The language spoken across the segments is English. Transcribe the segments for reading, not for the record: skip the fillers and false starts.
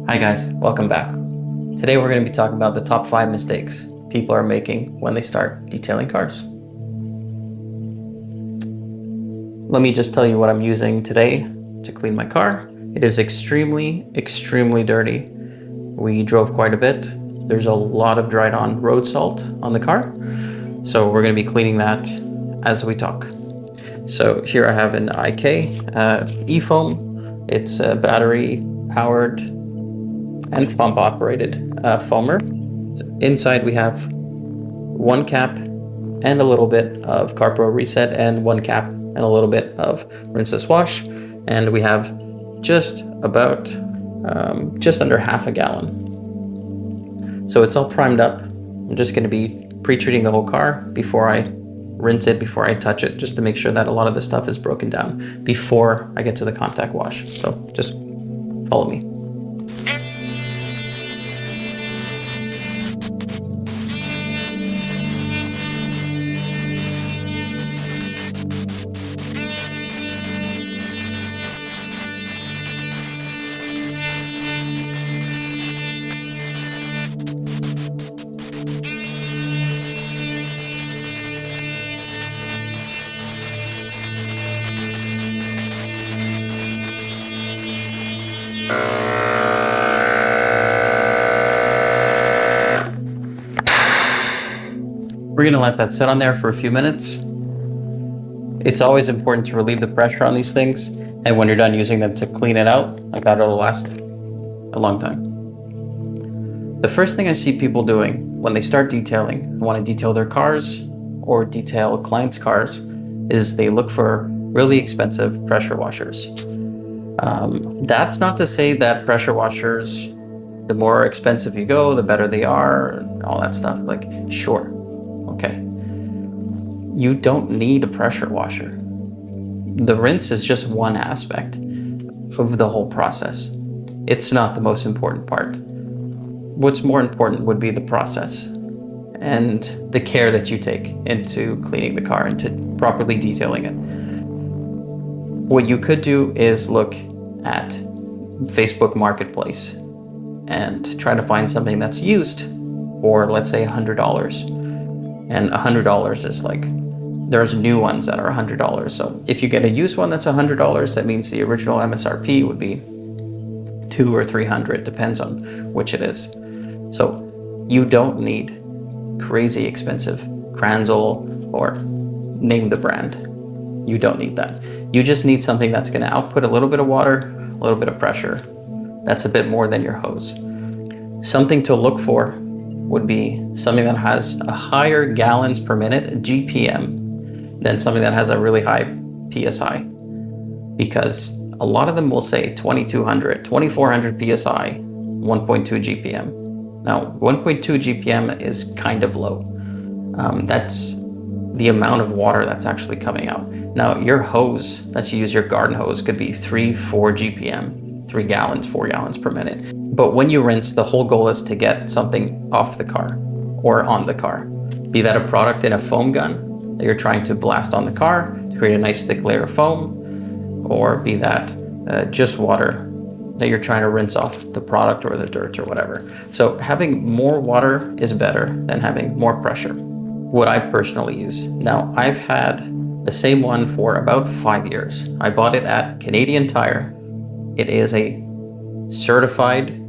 Hi guys, welcome back. Today we're going to be talking about the top 5 mistakes people are making when they start detailing cars. Let me just tell you what I'm using today to clean my car. It is extremely dirty. We drove quite a bit. There's a lot of dried on road salt on the car. So we're going to be cleaning that as we talk. So here I have an IK e-foam. It's a battery powered and pump operated foamer. So inside we have one cap and a little bit of Carpro Reset and one cap and a little bit of Rinseless Wash. And we have just about, just under half a gallon. So it's all primed up. I'm just gonna be pre-treating the whole car before I rinse it, before I touch it, just to make sure that a lot of the stuff is broken down before I get to the contact wash. So just follow me. We're gonna let that sit on there for a few minutes. It's always important to relieve the pressure on these things, and when you're done using them, to clean it out. Like that, it'll last a long time. The first thing I see people doing when they start detailing, want to detail their cars or detail clients' cars, is they look for really expensive pressure washers. That's not to say that pressure washers, the more expensive you go, the better they are, and all that stuff. Like, sure. Okay, you don't need a pressure washer. The rinse is just one aspect of the whole process. It's not the most important part. What's more important would be the process and the care that you take into cleaning the car and to properly detailing it. What you could do is look at Facebook Marketplace and try to find something that's used for, let's say, $100. And $100 is like, there's new ones that are $100. So if you get a used one that's $100, that means the original MSRP would be $200 or $300, depends on which it is. So you don't need crazy expensive Kranzel or name the brand. You don't need that. You just need something that's going to output a little bit of water, a little bit of pressure. That's a bit more than your hose. Something to look for would be something that has a higher gallons per minute, GPM, than something that has a really high PSI. Because a lot of them will say 2200, 2400 PSI, 1.2 GPM. Now, 1.2 GPM is kind of low. That's the amount of water that's actually coming out. Now, your hose that you use, your garden hose, could be 3-4 GPM, 3 gallons, 4 gallons per minute. But when you rinse, the whole goal is to get something off the car or on the car. Be that a product in a foam gun that you're trying to blast on the car to create a nice thick layer of foam, or be that just water that you're trying to rinse off the product or the dirt or whatever. So having more water is better than having more pressure. What I personally use. Now, I've had the same one for about 5 years. I bought it at Canadian Tire. It is a certified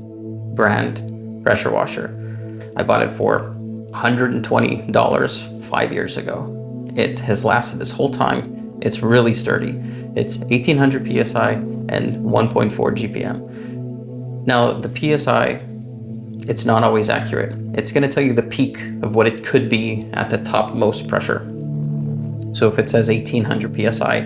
brand pressure washer. I bought it for $120 5 years ago. It has lasted this whole time. It's really sturdy. It's 1800 PSI and 1.4 GPM. Now, the PSI, it's not always accurate. It's going to tell you the peak of what it could be at the topmost pressure. So if it says 1800 PSI,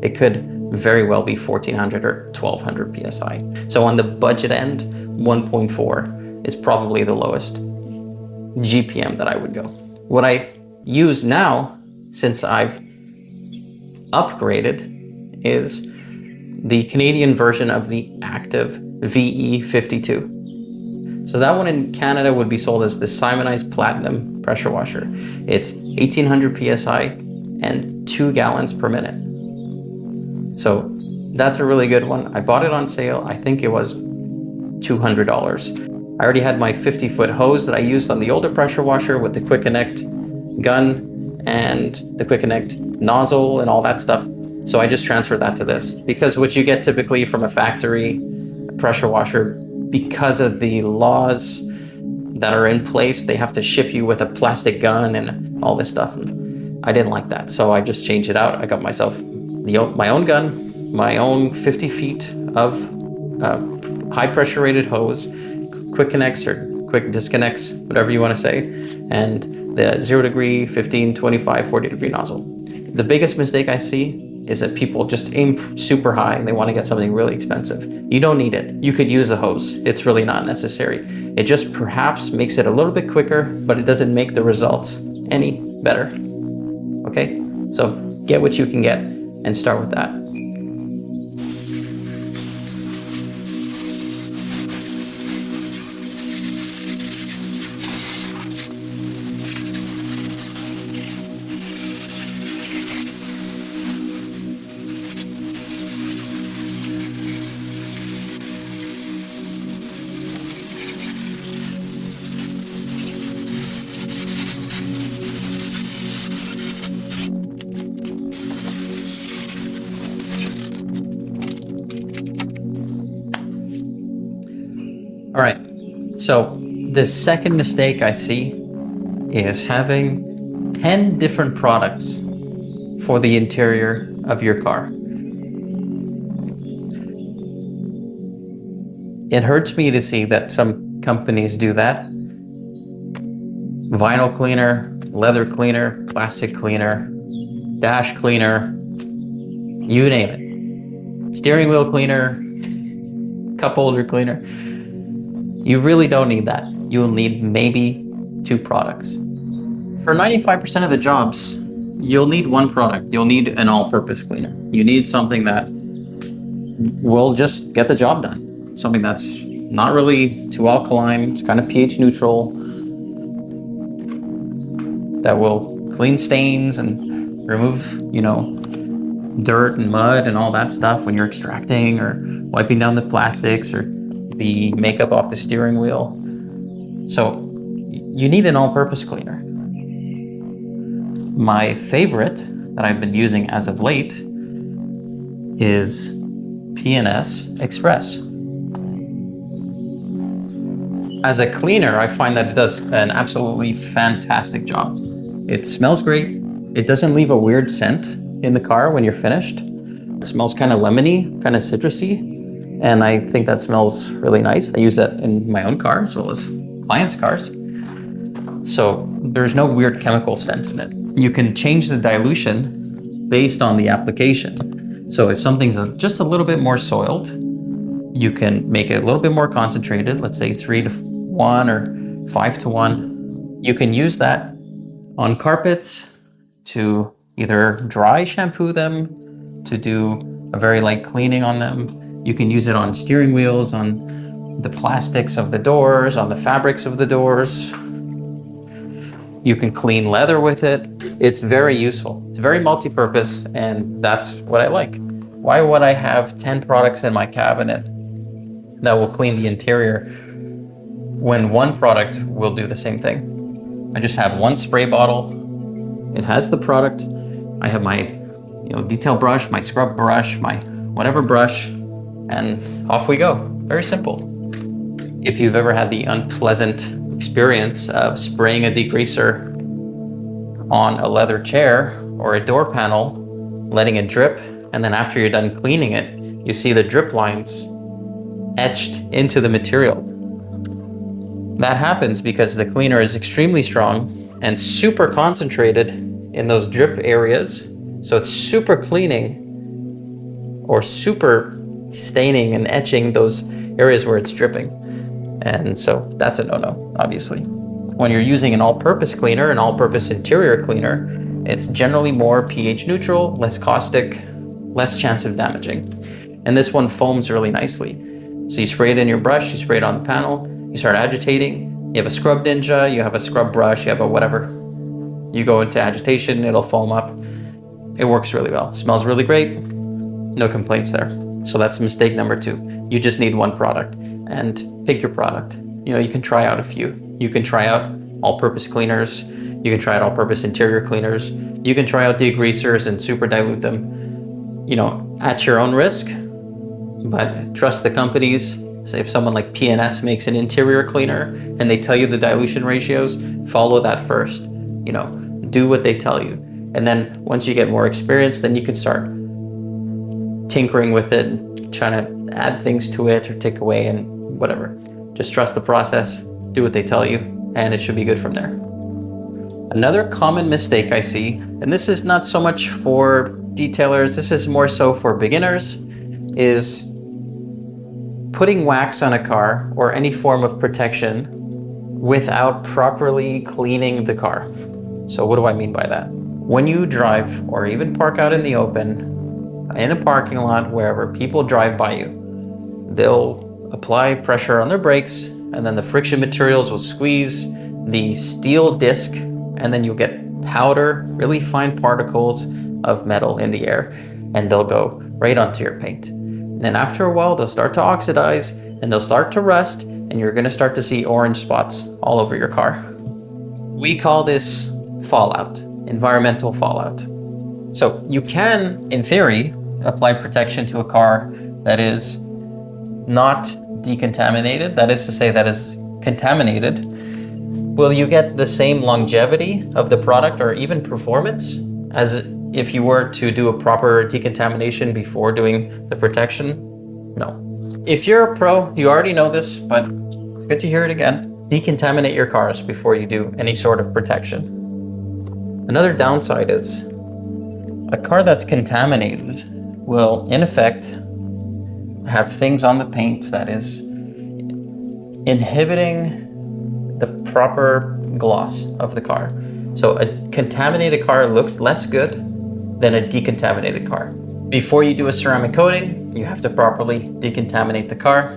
it could very well be 1400 or 1200 PSI. So on the budget end, 1.4 is probably the lowest GPM that I would go. What I use now, since I've upgraded, is the Canadian version of the Active VE52. So that one in Canada would be sold as the Simonized Platinum pressure washer. It's 1800 PSI and 2 gallons per minute. So that's a really good one. I bought it on sale. I think it was $200. I already had my 50-foot hose that I used on the older pressure washer with the quick connect gun and the quick connect nozzle and all that stuff. So I just transferred that to this, because what you get typically from a factory pressure washer, because of the laws that are in place, they have to ship you with a plastic gun and all this stuff. And I didn't like that, so I just changed it out. I got myself my own gun, my own 50 feet of high pressure rated hose, quick connects or quick disconnects, whatever you want to say, and the 0 degree, 15, 25, 40 degree nozzle. The biggest mistake I see is that people just aim super high and they want to get something really expensive. You don't need it. You could use a hose. It's really not necessary. It just perhaps makes it a little bit quicker, but it doesn't make the results any better. Okay? So get what you can get and start with that. All right, so the second mistake I see is having 10 different products for the interior of your car. It hurts me to see that some companies do that. Vinyl cleaner, leather cleaner, plastic cleaner, dash cleaner, you name it. Steering wheel cleaner, cup holder cleaner. You really don't need that. You'll need maybe 2 products. For 95% of the jobs, you'll need one product. You'll need an all-purpose cleaner. You need something that will just get the job done. Something that's not really too alkaline, it's kind of pH neutral, that will clean stains and remove, dirt and mud and all that stuff when you're extracting or wiping down the plastics or the makeup off the steering wheel. So you need an all-purpose cleaner. My favorite that I've been using as of late is P&S Express. As a cleaner, I find that it does an absolutely fantastic job. It smells great. It doesn't leave a weird scent in the car when you're finished. It smells kind of lemony, kind of citrusy. And I think that smells really nice. I use that in my own car as well as clients' cars. So there's no weird chemical scent in it. You can change the dilution based on the application. So if something's just a little bit more soiled, you can make it a little bit more concentrated, let's say 3-to-1 or 5-to-1. You can use that on carpets to either dry shampoo them, to do a very light cleaning on them. You can use it on steering wheels, on the plastics of the doors, on the fabrics of the doors. You can clean leather with it. It's very useful. It's very multi-purpose, and that's what I like. Why would I have 10 products in my cabinet that will clean the interior when one product will do the same thing? I just have one spray bottle. It has the product. I have my detail brush, my scrub brush, my whatever brush, and off we go. Very simple. If you've ever had the unpleasant experience of spraying a degreaser on a leather chair or a door panel, letting it drip, and then after you're done cleaning it, you see the drip lines etched into the material. That happens because the cleaner is extremely strong and super concentrated in those drip areas. So it's super cleaning or super staining and etching those areas where it's dripping. And so that's a no-no, obviously. When you're using an all-purpose cleaner, an all-purpose interior cleaner, it's generally more pH neutral, less caustic, less chance of damaging. And this one foams really nicely. So you spray it in your brush, you spray it on the panel, you start agitating, you have a scrub ninja, you have a scrub brush, you have a whatever. You go into agitation, it'll foam up. It works really well. Smells really great. No complaints there. So that's mistake number 2. You just need one product. and pick your product. You can try out a few. You can try out all-purpose cleaners. You can try out all-purpose interior cleaners. You can try out degreasers and super dilute them, at your own risk, but trust the companies. Say if someone like P&S makes an interior cleaner and they tell you the dilution ratios, follow that first. Do what they tell you. And then once you get more experience, then you can start tinkering with it, trying to add things to it or take away and whatever. Just trust the process, do what they tell you, and it should be good from there. Another common mistake I see, and this is not so much for detailers, this is more so for beginners, is putting wax on a car or any form of protection without properly cleaning the car. So what do I mean by that? When you drive or even park out in the open, in a parking lot, wherever people drive by you, they'll apply pressure on their brakes, and then the friction materials will squeeze the steel disc, and then you'll get powder, really fine particles of metal in the air, and they'll go right onto your paint. And after a while, they'll start to oxidize and they'll start to rust, and you're gonna start to see orange spots all over your car. We call this fallout, environmental fallout. So you can, in theory, apply protection to a car that is not decontaminated, that is to say that is contaminated. Will you get the same longevity of the product or even performance as if you were to do a proper decontamination before doing the protection? No. If you're a pro, you already know this, but it's good to hear it again. Decontaminate your cars before you do any sort of protection. Another downside is a car that's contaminated will, in effect, have things on the paint that is inhibiting the proper gloss of the car. So a contaminated car looks less good than a decontaminated car. Before you do a ceramic coating, you have to properly decontaminate the car,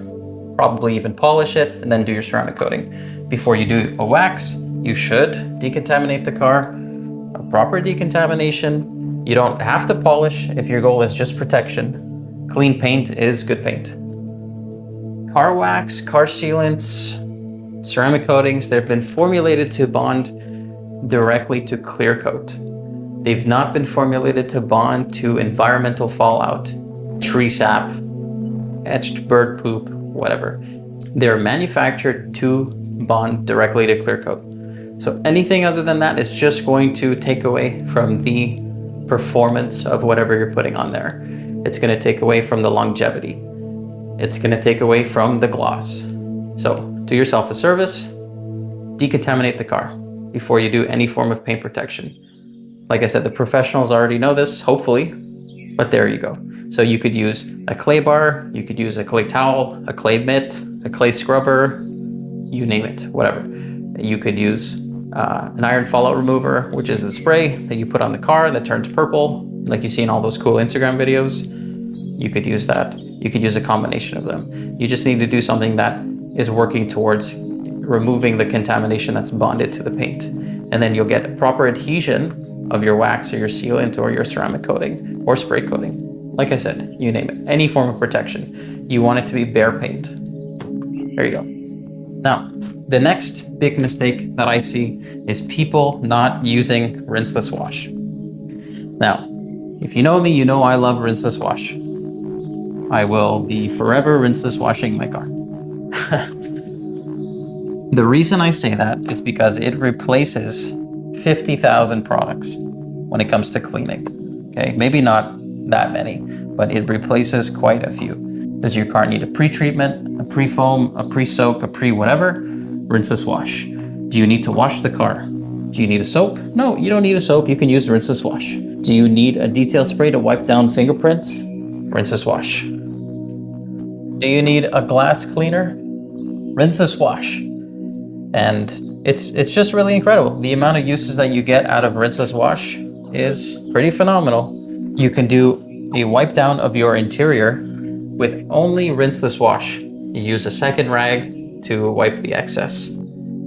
probably even polish it, and then do your ceramic coating. Before you do a wax, you should decontaminate the car. A proper decontamination. You don't have to polish if your goal is just protection. Clean paint is good paint. Car wax, car sealants, ceramic coatings, they've been formulated to bond directly to clear coat. They've not been formulated to bond to environmental fallout, tree sap, etched bird poop, whatever. They're manufactured to bond directly to clear coat. So anything other than that is just going to take away from the performance of whatever you're putting on there. It's going to take away from the longevity. It's going to take away from the gloss. So do yourself a service, decontaminate the car before you do any form of paint protection. Like I said, the professionals already know this, hopefully, but there you go. So you could use a clay bar, you could use a clay towel, a clay mitt, a clay scrubber, you name it, whatever. You could use an iron fallout remover, which is the spray that you put on the car that turns purple, like you see in all those cool Instagram videos. You could use that. You could use a combination of them. You just need to do something that is working towards removing the contamination that's bonded to the paint. And then you'll get proper adhesion of your wax or your sealant or your ceramic coating or spray coating. Like I said, you name it, any form of protection. You want it to be bare paint. There you go. Now, the next big mistake that I see is people not using Rinseless Wash. Now, if you know me, you know I love Rinseless Wash. I will be forever rinseless washing my car. The reason I say that is because it replaces 50,000 products when it comes to cleaning. Okay, maybe not that many, but it replaces quite a few. Does your car need a pre-treatment, a pre-foam, a pre-soak, a pre-whatever? Rinseless Wash. Do you need to wash the car? Do you need a soap? No, you don't need a soap. You can use Rinseless Wash. Do you need a detail spray to wipe down fingerprints? Rinseless Wash. Do you need a glass cleaner? Rinseless Wash. And it's just really incredible. The amount of uses that you get out of Rinseless Wash is pretty phenomenal. You can do a wipe down of your interior with only Rinseless Wash. You use a second rag to wipe the excess,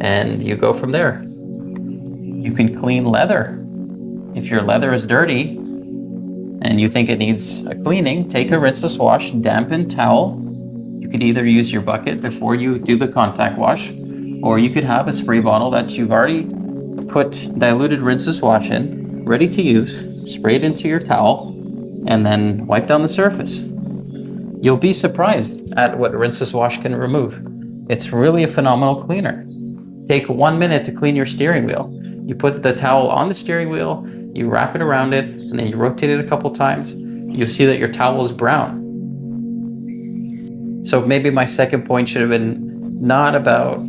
and you go from there. You can clean leather. If your leather is dirty and you think it needs a cleaning, take a Rinseless Wash dampened towel. You could either use your bucket before you do the contact wash, or you could have a spray bottle that you've already put diluted rinseless wash in, ready to use, spray it into your towel, and then wipe down the surface. You'll be surprised at what rinseless wash can remove. It's really a phenomenal cleaner. Take 1 minute to clean your steering wheel. You put the towel on the steering wheel, you wrap it around it, and then you rotate it a couple times. You'll see that your towel is brown. So maybe my second point should have been not about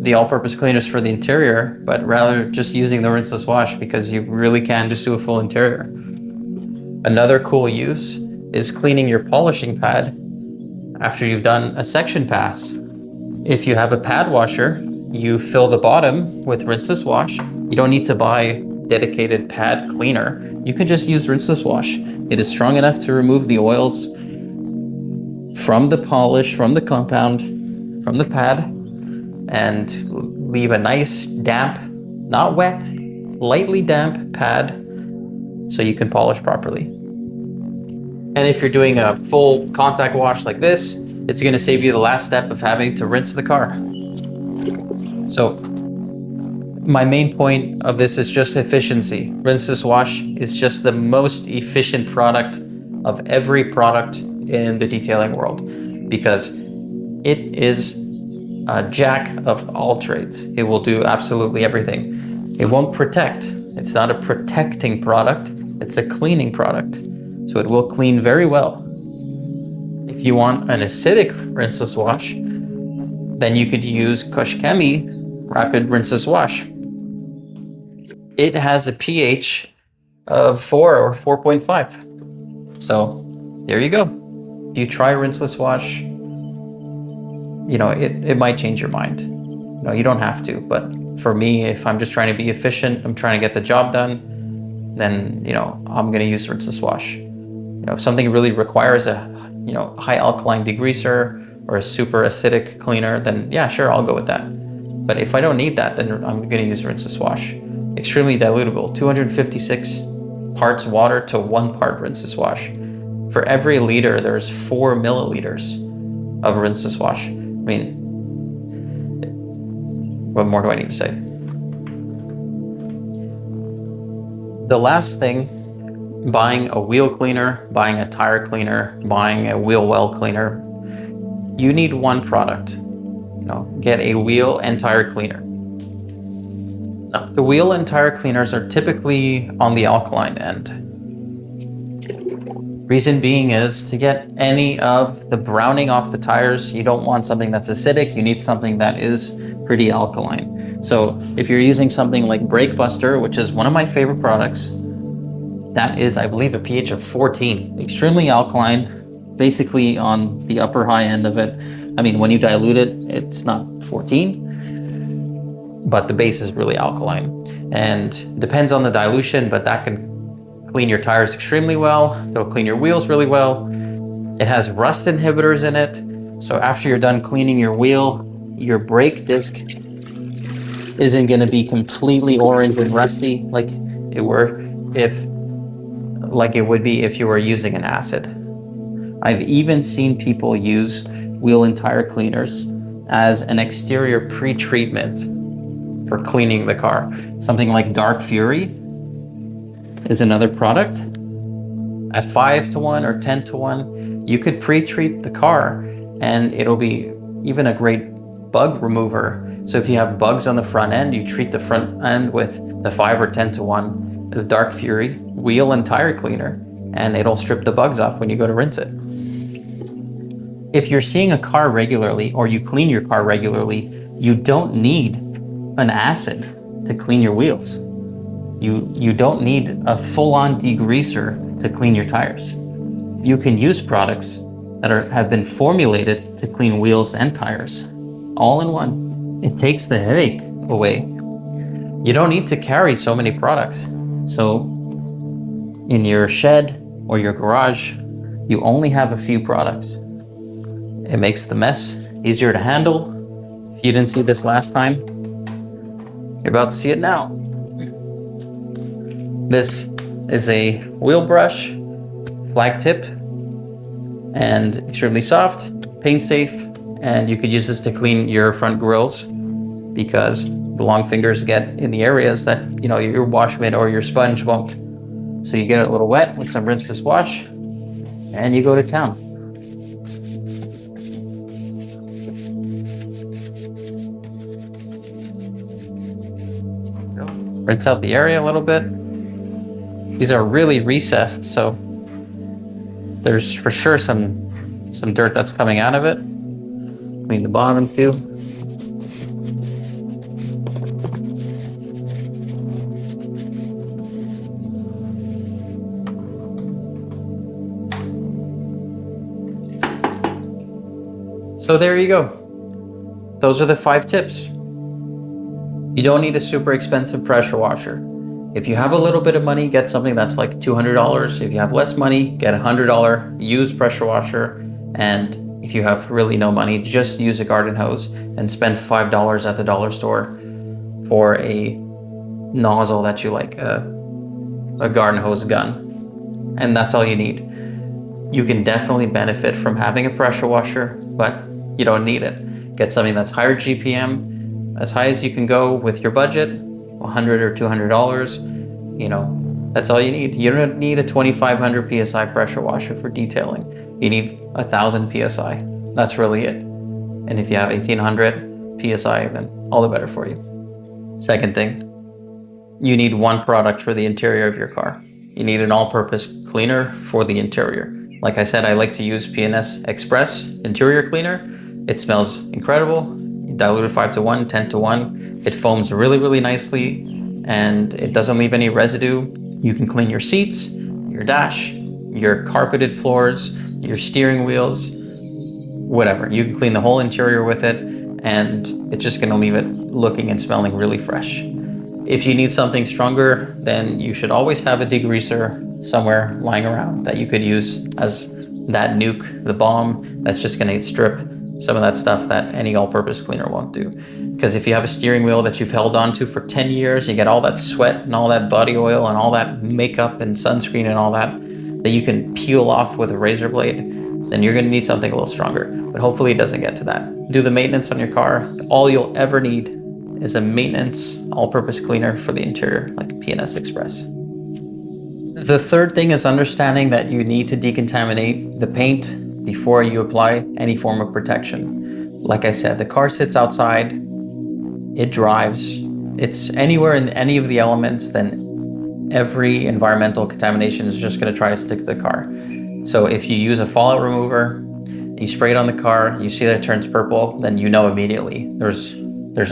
the all-purpose cleaners for the interior, but rather just using the rinseless wash, because you really can just do a full interior. Another cool use is cleaning your polishing pad after you've done a section pass. If you have a pad washer, you fill the bottom with rinseless wash. You don't need to buy dedicated pad cleaner. You can just use rinseless wash. It is strong enough to remove the oils from the polish, from the compound, from the pad, and leave a nice damp, not wet, lightly damp pad so you can polish properly. And if you're doing a full contact wash like this, it's going to save you the last step of having to rinse the car. So my main point of this is just efficiency. Rinseless wash is just the most efficient product of every product in the detailing world, because it is a jack of all trades. It will do absolutely everything. It won't protect. It's not a protecting product. It's a cleaning product. So it will clean very well. If you want an acidic rinseless wash, then you could use Koshkemi Rapid Rinseless Wash. It has a pH of 4 or 4.5. So there you go. If you try rinseless wash, it might change your mind. You don't have to, but for me, if I'm just trying to be efficient, I'm trying to get the job done, then, I'm going to use rinseless wash. If something really requires a, high alkaline degreaser or a super acidic cleaner, then yeah, sure, I'll go with that. But if I don't need that, then I'm going to use rinseless wash. Extremely dilutable, 256 parts water to 1 part rinseless wash. For every liter, there's 4 milliliters of rinseless wash. I mean, what more do I need to say? The last thing, buying a wheel cleaner, buying a tire cleaner, buying a wheel well cleaner, you need one product. Get a wheel and tire cleaner. Now, the wheel and tire cleaners are typically on the alkaline end. Reason being is to get any of the browning off the tires, you don't want something that's acidic, you need something that is pretty alkaline. So if you're using something like Brake Buster, which is one of my favorite products, that is, I believe, a pH of 14, extremely alkaline, basically on the upper high end of it. I mean, when you dilute it, it's not 14, but the base is really alkaline. And it depends on the dilution, but that can clean your tires extremely well. It'll clean your wheels really well. It has rust inhibitors in it. So after you're done cleaning your wheel, your brake disc isn't gonna be completely orange and rusty like it would be if you were using an acid. I've even seen people use wheel and tire cleaners as an exterior pre-treatment for cleaning the car. Something like Dark Fury is another product. At 5-to-1 or 10-to-1, you could pre-treat the car and it'll be even a great bug remover. So if you have bugs on the front end, you treat the front end with the 5 or 10-to-1, the Dark Fury wheel and tire cleaner, and it'll strip the bugs off when you go to rinse it. If you're seeing a car regularly or you clean your car regularly, you don't need an acid to clean your wheels. You don't need a full-on degreaser to clean your tires. You can use products that have been formulated to clean wheels and tires, all in one. It takes the headache away. You don't need to carry so many products. So in your shed or your garage, you only have a few products. It makes the mess easier to handle. If you didn't see this last time, you're about to see it now. This is a wheel brush, flag tip, and extremely soft. paint safe, and you could use this to clean your front grills because the long fingers get in the areas that, you know, your wash mitt or your sponge won't. So you get it a little wet with some Rinseless Wash and you go to town. Rinse out the area a little bit. These are really recessed, so there's for sure some dirt that's coming out of it. Clean the bottom too. So there you go. Those are the 5 tips. You don't need a super expensive pressure washer. If you have a little bit of money, get something that's like $200. If you have less money, get a $100 used pressure washer. And if you have really no money, just use a garden hose and spend $5 at the dollar store for a nozzle that you like, a garden hose gun. And that's all you need. You can definitely benefit from having a pressure washer, but you don't need it. Get something that's higher GPM, as high as you can go with your budget, $100 or $200, you know, that's all you need. You don't need a 2,500 PSI pressure washer for detailing. You need 1,000 PSI. That's really it. And if you have 1,800 PSI, then all the better for you. Second thing, you need one product for the interior of your car. You need an all-purpose cleaner for the interior. Like I said, I like to use P&S Express interior cleaner. It smells incredible. Diluted 5:1, 10:1. It foams really, really nicely, and it doesn't leave any residue. You can clean your seats, your dash, your carpeted floors, your steering wheels, whatever. You can clean the whole interior with it, and it's just gonna leave it looking and smelling really fresh. If you need something stronger, then you should always have a degreaser somewhere lying around that you could use as that nuke, the bomb, that's just gonna strip some of that stuff that any all-purpose cleaner won't do. Because if you have a steering wheel that you've held onto for 10 years, you get all that sweat and all that body oil and all that makeup and sunscreen and all that you can peel off with a razor blade, then you're gonna need something a little stronger. But hopefully it doesn't get to that. Do the maintenance on your car. All you'll ever need is a maintenance all-purpose cleaner for the interior, like a P&S Express. The third thing is understanding that you need to decontaminate the paint before you apply any form of protection. Like I said, the car sits outside, it drives, it's anywhere in any of the elements, then every environmental contamination is just gonna try to stick to the car. So if you use a fallout remover, you spray it on the car, you see that it turns purple, then you know immediately there's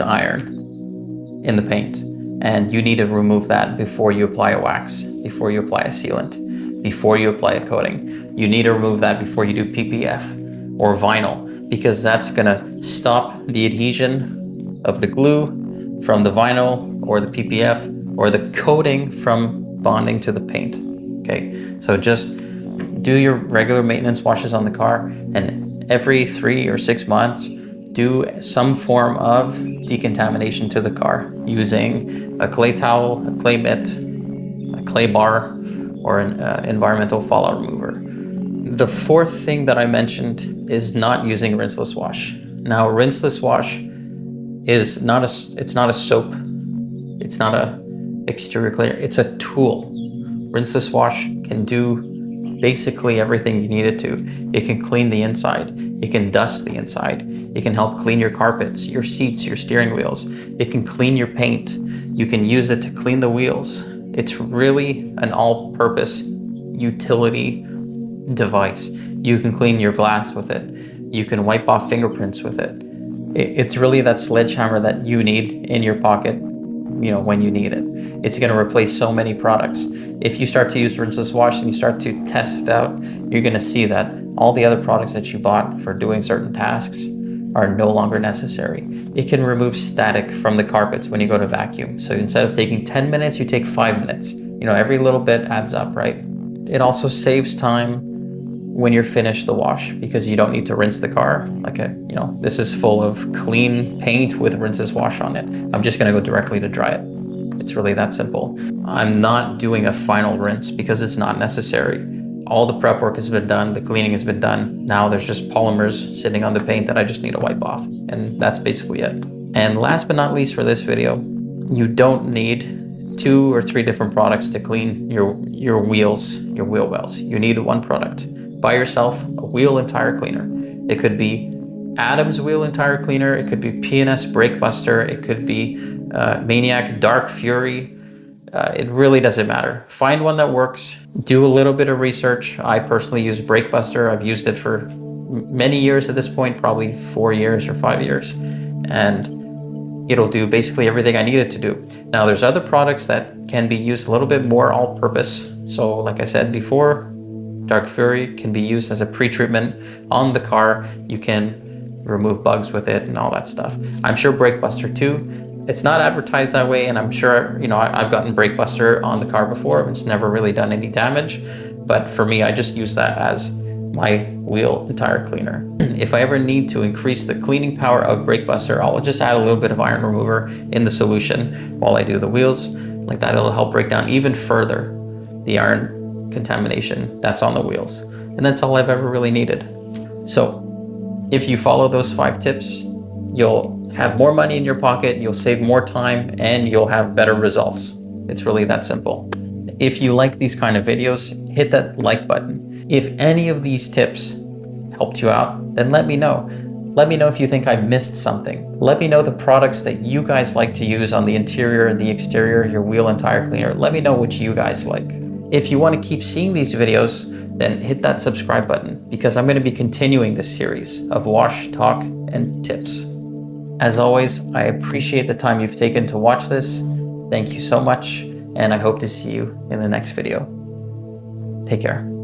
iron in the paint. And you need to remove that before you apply a wax, before you apply a sealant, before you apply a coating. You need to remove that before you do PPF or vinyl, because that's gonna stop the adhesion of the glue from the vinyl or the PPF or the coating from bonding to the paint. Okay, so just do your regular maintenance washes on the car, and every 3 or 6 months, do some form of decontamination to the car using a clay towel, a clay mitt, a clay bar, or an environmental fallout remover. The fourth thing that I mentioned is not using Rinseless Wash. Now, Rinseless Wash is not a soap. It's not a exterior cleaner. It's a tool. Rinseless Wash can do basically everything you need it to. It can clean the inside. It can dust the inside. It can help clean your carpets, your seats, your steering wheels. It can clean your paint. You can use it to clean the wheels. It's really an all-purpose utility device. You can clean your glass with it. You can wipe off fingerprints with it. It's really that sledgehammer that you need in your pocket, you know, when you need it. It's going to replace so many products. If you start to use Rinseless Wash and you start to test it out, you're going to see that all the other products that you bought for doing certain tasks are no longer necessary. It can remove static from the carpets when you go to vacuum. So instead of taking 10 minutes, you take 5 minutes. You know, every little bit adds up, right? It also saves time when you're finished the wash, because you don't need to rinse the car. This is full of clean paint with Rinseless Wash on it. I'm just gonna go directly to dry it. It's really that simple. I'm not doing a final rinse because it's not necessary. all the prep work has been done, the cleaning has been done. Now there's just polymers sitting on the paint that I just need to wipe off. And that's basically it. And last but not least for this video, you don't need 2 or 3 different products to clean your wheels, your wheel wells. You need one product. Buy yourself a wheel and tire cleaner. It could be Adam's wheel and tire cleaner. It could be P&S Brake Buster. It could be Maniac Dark Fury. It really doesn't matter. Find one that works. Do a little bit of research. I personally use Brake Buster. I've used it for many years at this point, probably 4 years or 5 years. And it'll do basically everything I need it to do. Now there's other products that can be used a little bit more all-purpose. So like I said before, Dark Fury can be used as a pre-treatment on the car. You can remove bugs with it and all that stuff. I'm sure Brake Buster too. It's not advertised that way, and I'm sure, you know, I've gotten Brake Buster on the car before. It's never really done any damage. But for me, I just use that as my wheel and tire cleaner. If I ever need to increase the cleaning power of Brake Buster, I'll just add a little bit of iron remover in the solution while I do the wheels. Like that, it'll help break down even further the iron contamination that's on the wheels. And that's all I've ever really needed. So if you follow those 5 tips, you'll have more money in your pocket, you'll save more time, and you'll have better results. It's really that simple. If you like these kind of videos, hit that like button. If any of these tips helped you out, then let me know. Let me know if you think I missed something. Let me know the products that you guys like to use on the interior and the exterior, your wheel and tire cleaner. Let me know which you guys like. If you want to keep seeing these videos, then hit that subscribe button, because I'm going to be continuing this series of wash, talk, and tips. As always, I appreciate the time you've taken to watch this. Thank you so much, and I hope to see you in the next video. Take care.